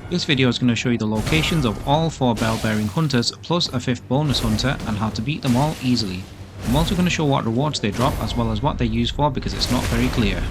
This video is going to show you the locations of all 4 bell-bearing hunters plus a 5th bonus hunter and how to beat them all easily. I'm also going to show what rewards they drop as well as what they're used for because it's not very clear.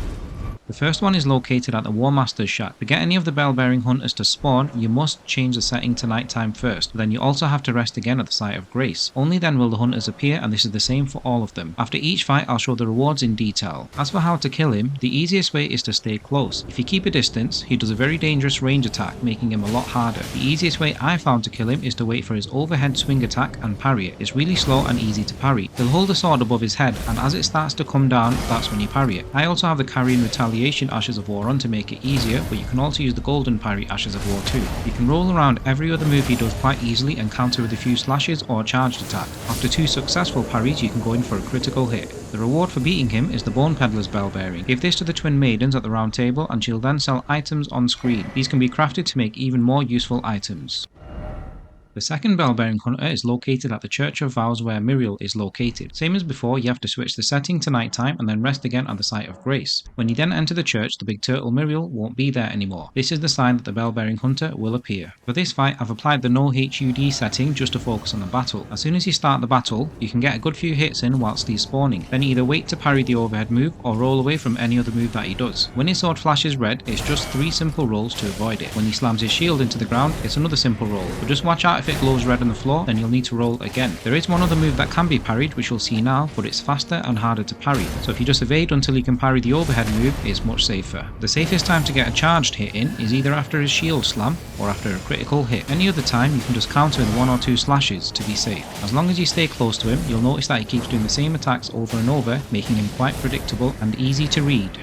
The first one is located at the War Master's Shack. To get any of the bell-bearing hunters to spawn, you must change the setting to nighttime first, but then you also have to rest again at the site of Grace. Only then will the hunters appear, and this is the same for all of them. After each fight, I'll show the rewards in detail. As for how to kill him, the easiest way is to stay close. If you keep a distance, he does a very dangerous range attack, making him a lot harder. The easiest way I found to kill him is to wait for his overhead swing attack and parry it. It's really slow and easy to parry. He'll hold the sword above his head, and as it starts to come down, that's when you parry it. I also have the carry and retaliation Ashes of War on to make it easier, but you can also use the golden parry Ashes of War too. You can roll around every other move he does quite easily and counter with a few slashes or a charged attack. After 2 successful parries, you can go in for a critical hit. The reward for beating him is the Bone Peddler's Bell Bearing. Give this to the Twin Maidens at the round table and she'll then sell items on screen. These can be crafted to make even more useful items. The second bell-bearing hunter is located at the Church of Vows where Muriel is located. Same as before, you have to switch the setting to nighttime and then rest again at the site of Grace. When you then enter the church, the big turtle Muriel won't be there anymore. This is the sign that the bell-bearing hunter will appear. For this fight, I've applied the no HUD setting just to focus on the battle. As soon as you start the battle, you can get a good few hits in whilst he's spawning. Then either wait to parry the overhead move or roll away from any other move that he does. When his sword flashes red, it's just 3 simple rolls to avoid it. When he slams his shield into the ground, it's another simple roll. But just watch out if it glows red on the floor, then you'll need to roll again. There is one other move that can be parried, which you'll see now, but it's faster and harder to parry. So if you just evade until you can parry the overhead move, it's much safer. The safest time to get a charged hit in is either after his shield slam or after a critical hit. Any other time, you can just counter with 1 or 2 slashes to be safe. As long as you stay close to him, you'll notice that he keeps doing the same attacks over and over, making him quite predictable and easy to read.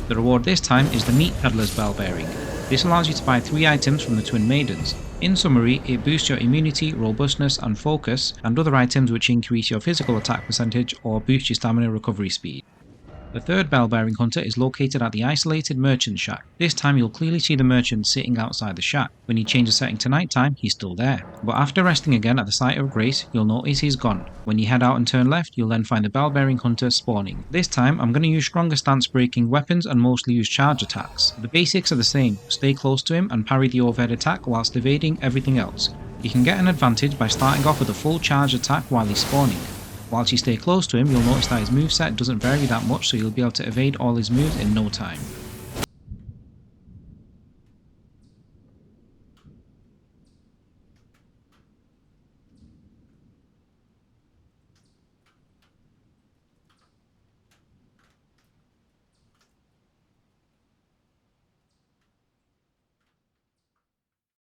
The reward this time is the Meat Peddler's Bell Bearing. This allows you to buy 3 items from the Twin Maidens. In summary, it boosts your immunity, robustness and focus, and other items which increase your physical attack percentage or boost your stamina recovery speed. The third bell-bearing hunter is located at the isolated merchant shack. This time you'll clearly see the merchant sitting outside the shack. When you change the setting to nighttime, he's still there. But after resting again at the site of Grace, you'll notice he's gone. When you head out and turn left, you'll then find the bell-bearing hunter spawning. This time, I'm going to use stronger stance breaking weapons and mostly use charge attacks. The basics are the same. Stay close to him and parry the overhead attack whilst evading everything else. You can get an advantage by starting off with a full charge attack while he's spawning. Whilst you stay close to him, you'll notice that his moveset doesn't vary that much, so you'll be able to evade all his moves in no time.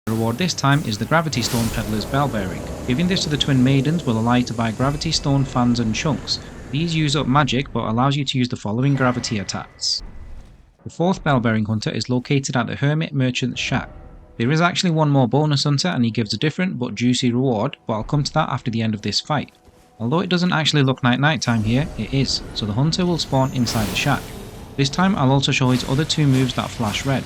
The reward this time is the Gravity Stone Peddler's Bell Bearing. Giving this to the Twin Maidens will allow you to buy Gravity Stone fans and chunks. These use up magic but allows you to use the following gravity attacks. The fourth bell-bearing hunter is located at the Hermit Merchant's Shack. There is actually one more bonus hunter and he gives a different but juicy reward, but I'll come to that after the end of this fight. Although it doesn't actually look like nighttime here, it is, so the hunter will spawn inside the shack. This time I'll also show his other 2 moves that flash red.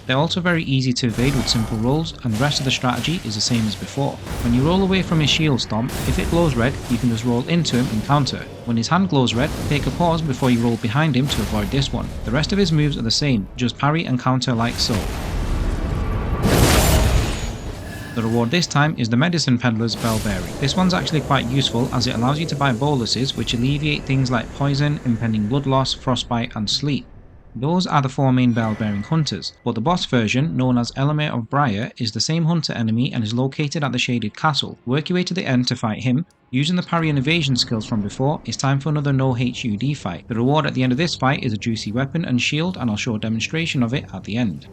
They're also very easy to evade with simple rolls, and the rest of the strategy is the same as before. When you roll away from his shield stomp, if it glows red, you can just roll into him and counter. When his hand glows red, take a pause before you roll behind him to avoid this one. The rest of his moves are the same, just parry and counter like so. The reward this time is the Medicine Peddler's Bell Bearing. This one's actually quite useful as it allows you to buy boluses which alleviate things like poison, impending blood loss, frostbite and sleep. Those are the 4 main bell-bearing hunters, but the boss version, known as Elemer of Briar, is the same hunter enemy and is located at the Shaded Castle. Work your way to the end to fight him. Using the parry and evasion skills from before, it's time for another no HUD fight. The reward at the end of this fight is a juicy weapon and shield, and I'll show a demonstration of it at the end.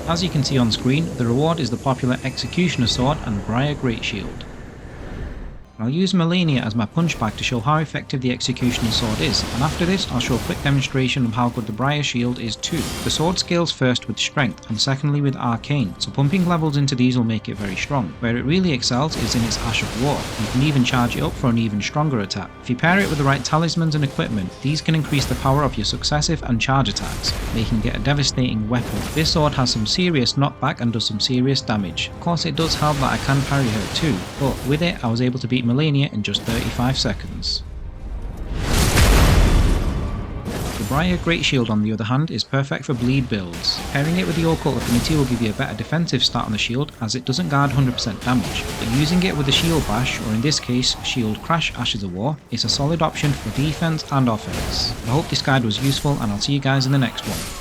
As you can see on screen, the reward is the popular Executioner Sword and Briar Great Shield. I'll use Malenia as my punch bag to show how effective the Executioner Sword is, and after this I'll show a quick demonstration of how good the Briar Shield is too. The sword scales first with strength and secondly with arcane, so pumping levels into these will make it very strong. Where it really excels is in its Ash of War. You can even charge it up for an even stronger attack. If you pair it with the right talismans and equipment, these can increase the power of your successive and charge attacks, making it a devastating weapon. This sword has some serious knockback and does some serious damage. Of course it does help that I can parry her too, but with it I was able to beat Malenia in just 35 seconds. The Briar Great Shield on the other hand is perfect for bleed builds. Pairing it with the Occult Affinity will give you a better defensive stat on the shield as it doesn't guard 100% damage, but using it with the Shield Bash, or in this case Shield Crash Ashes of War, is a solid option for defense and offense. I hope this guide was useful and I'll see you guys in the next one.